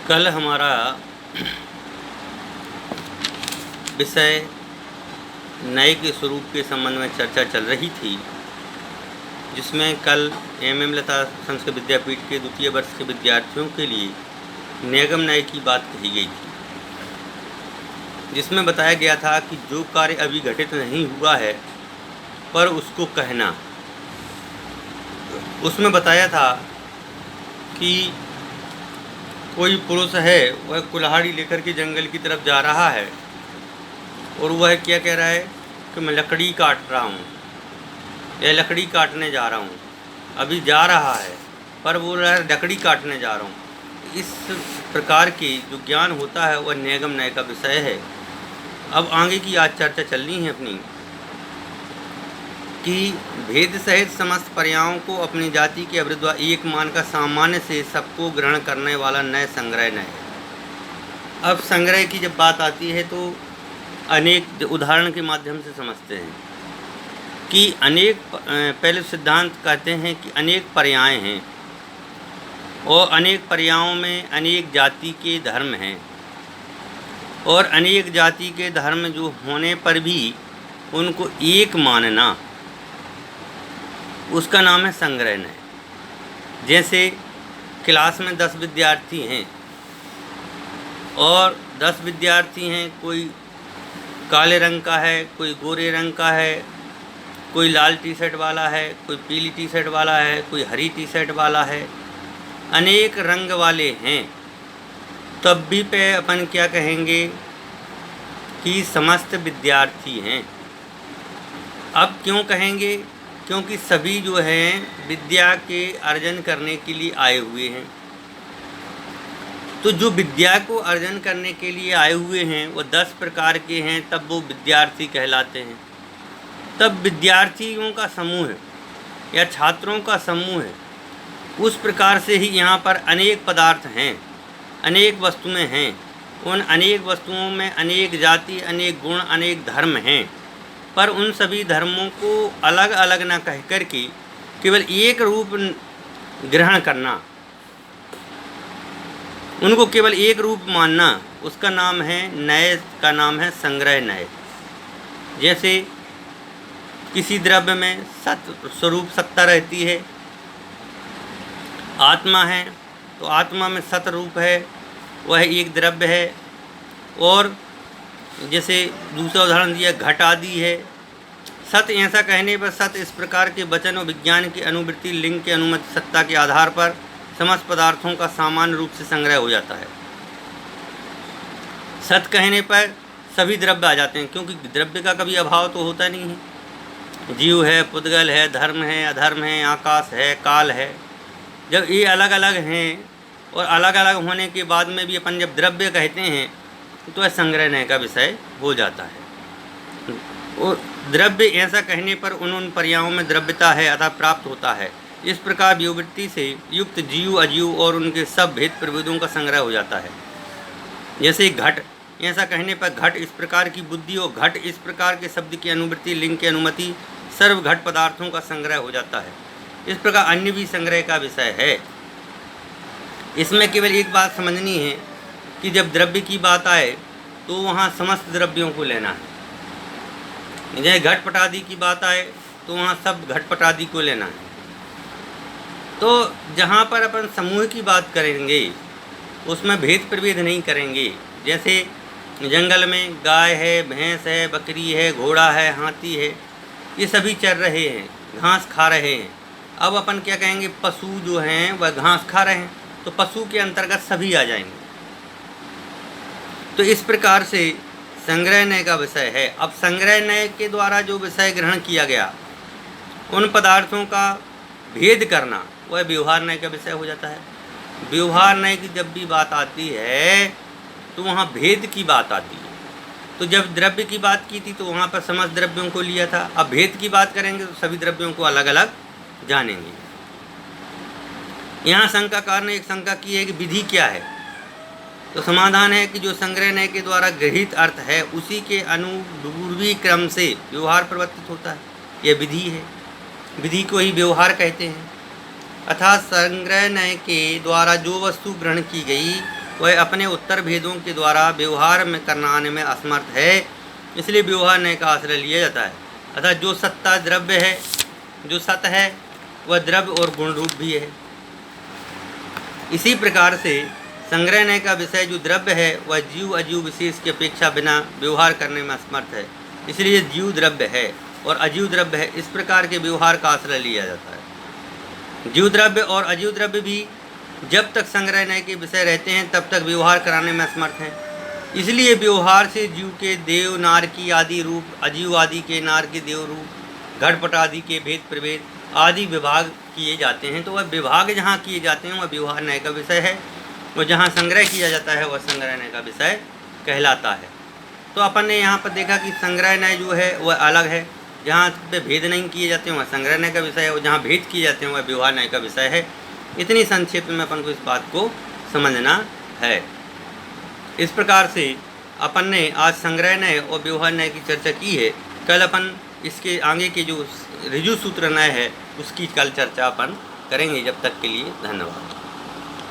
कल हमारा विषय नए के स्वरूप के संबंध में चर्चा चल रही थी, जिसमें कल एम लता संस्कृत विद्यापीठ के द्वितीय वर्ष के विद्यार्थियों के लिए निगम नय की बात कही गई थी, जिसमें बताया गया था कि जो कार्य अभी घटित नहीं हुआ है पर उसको कहना। उसमें बताया था कि कोई पुरुष है, वह कुल्हाड़ी लेकर के जंगल की तरफ जा रहा है और वह क्या कह रहा है कि मैं लकड़ी काट रहा हूँ या लकड़ी काटने जा रहा हूँ। अभी जा रहा है पर बोल रहा है लकड़ी काटने जा रहा हूँ। इस प्रकार के जो ज्ञान होता है वह निगम नय का विषय है। अब आगे की आज चर्चा चलनी है अपनी कि भेद सहित समस्त पर्यायों को अपनी जाति के अभिद्वा एक मान का सामान्य से सबको ग्रहण करने वाला नय संग्रह नय है। अब संग्रह की जब बात आती है तो अनेक उदाहरण के माध्यम से समझते हैं कि अनेक पहले सिद्धांत कहते हैं कि अनेक पर्याय हैं और अनेक पर्यायों में अनेक जाति के धर्म हैं और अनेक जाति के धर्म जो होने पर भी उनको एक मानना, उसका नाम है संग्रह नय। जैसे क्लास में 10 विद्यार्थी हैं और 10 विद्यार्थी हैं, कोई काले रंग का है, कोई गोरे रंग का है, कोई लाल टी शर्ट वाला है, कोई पीली टी शर्ट वाला है, कोई हरी टी शर्ट वाला है, अनेक रंग वाले हैं। तब भी पे अपन क्या कहेंगे कि समस्त विद्यार्थी हैं। अब क्यों कहेंगे? क्योंकि सभी जो हैं विद्या के अर्जन करने के लिए आए हुए हैं। तो जो विद्या को अर्जन करने के लिए आए हुए हैं वो 10 प्रकार के हैं, तब वो विद्यार्थी कहलाते हैं। तब विद्यार्थियों का समूह है या छात्रों का समूह है। उस प्रकार से ही यहाँ पर अनेक पदार्थ हैं, अनेक वस्तुएं हैं। उन अनेक वस्तुओं में अनेक जाति, अनेक गुण, अनेक धर्म हैं, पर उन सभी धर्मों को अलग अलग ना कह कर के केवल एक रूप ग्रहण करना, उनको केवल एक रूप मानना, उसका नाम है नय, का नाम है संग्रह नय। जैसे किसी द्रव्य में स्वरूप सत्ता रहती है, आत्मा है तो आत्मा में सत रूप है, वह एक द्रव्य है। और जैसे दूसरा उदाहरण दिया घट आदि है। सत ऐसा कहने पर सत इस प्रकार के वचन और विज्ञान की अनुवृत्ति लिंग के अनुमति सत्ता के आधार पर समस्त पदार्थों का सामान्य रूप से संग्रह हो जाता है। सत कहने पर सभी द्रव्य आ जाते हैं, क्योंकि द्रव्य का कभी अभाव तो होता नहीं है। जीव है, पुद्गल है, धर्म है, अधर्म है, आकाश है, काल है। जब ये अलग अलग हैं और अलग अलग होने के बाद में भी अपन जब द्रव्य कहते हैं तो यह संग्रह नय का विषय हो जाता है। और द्रव्य ऐसा कहने पर उन पर्यायों में द्रव्यता है अतः प्राप्त होता है। इस प्रकार व्युवृत्ति से युक्त जीव, अजीव और उनके सब भेद प्रभेदों का संग्रह हो जाता है। जैसे घट ऐसा कहने पर घट इस प्रकार की बुद्धि और घट इस प्रकार के शब्द की अनुवृत्ति लिंग की अनुमति सर्व घट पदार्थों का संग्रह हो जाता है। इस प्रकार अन्य भी संग्रह का विषय है। इसमें केवल एक बात समझनी है कि जब द्रव्य की बात आए तो वहाँ समस्त द्रव्यों को लेना है। जैसे घटपट आदि की बात आए तो वहाँ सब घटपट आदि को लेना है। तो जहाँ पर अपन समूह की बात करेंगे उसमें भेद प्रभेद नहीं करेंगे। जैसे जंगल में गाय है, भैंस है, बकरी है, घोड़ा है, हाथी है, ये सभी चर रहे हैं, घास खा रहे हैं। अब अपन क्या कहेंगे, पशु जो हैं वह घास खा रहे हैं, तो पशु के अंतर्गत सभी आ जाएंगे। तो इस प्रकार से संग्रह नय का विषय है। अब संग्रह नय के द्वारा जो विषय ग्रहण किया गया, उन पदार्थों का भेद करना, वह व्यवहार नय का विषय हो जाता है। व्यवहार नय की जब भी बात आती है तो वहाँ भेद की बात आती है। तो जब द्रव्य की बात की थी तो वहाँ पर समस्त द्रव्यों को लिया था। अब भेद की बात करेंगे तो सभी द्रव्यों को अलग अलग जानेंगे। यहाँ शंकाकार ने एक शंका की है कि विधि क्या है। तो समाधान है कि जो संग्रह नय के द्वारा गृहीत अर्थ है उसी के अनुपूर्वी क्रम से व्यवहार परिवर्तित होता है, यह विधि है। विधि को ही व्यवहार कहते हैं। अर्थात संग्रह नय के द्वारा जो वस्तु ग्रहण की गई वह अपने उत्तर भेदों के द्वारा व्यवहार में करने में असमर्थ है, इसलिए व्यवहार न्याय का आश्रय लिया जाता है। अतः जो सत्ता द्रव्य है, जो सत है, वह द्रव्य और गुण रूप भी है। इसी प्रकार से संग्रह न्याय का विषय जो द्रव्य है वह जीव अजीव विशेष की अपेक्षा बिना व्यवहार करने में असमर्थ है, इसलिए जीव द्रव्य है और अजीव द्रव्य है। इस प्रकार के व्यवहार का आश्रय लिया जाता है। जीव द्रव्य और अजीव द्रव्य भी जब तक संग्रह न्याय के विषय रहते हैं तब तक व्यवहार कराने में असमर्थ हैं। इसलिए व्यवहार से जीव के देव नार की आदि रूप, अजीव आदि के नार के देव रूप, घटपट आदि के भेद प्रभेद आदि विभाग किए जाते हैं। तो वह विभाग जहाँ किए जाते हैं वह व्यवहार न्याय का विषय है, और जहाँ संग्रह किया जाता है वह संग्रह न्याय का विषय कहलाता है। तो अपन ने यहाँ पर देखा कि संग्रह न्याय जो है वह अलग है, जहाँ पे भेद नहीं किए जाते हैं वह संग्रह न्याय का विषय है, और जहाँ भेद किए जाते हैं वह व्यवहार न्याय का विषय है। इतनी संक्षेप में अपन को इस बात को समझना है। इस प्रकार से अपन ने आज संग्रह न्याय और व्यवहार न्याय की चर्चा की है। कल अपन इसके आगे के जो ऋजु सूत्र न्याय है उसकी कल चर्चा अपन करेंगे। जब तक के लिए धन्यवाद।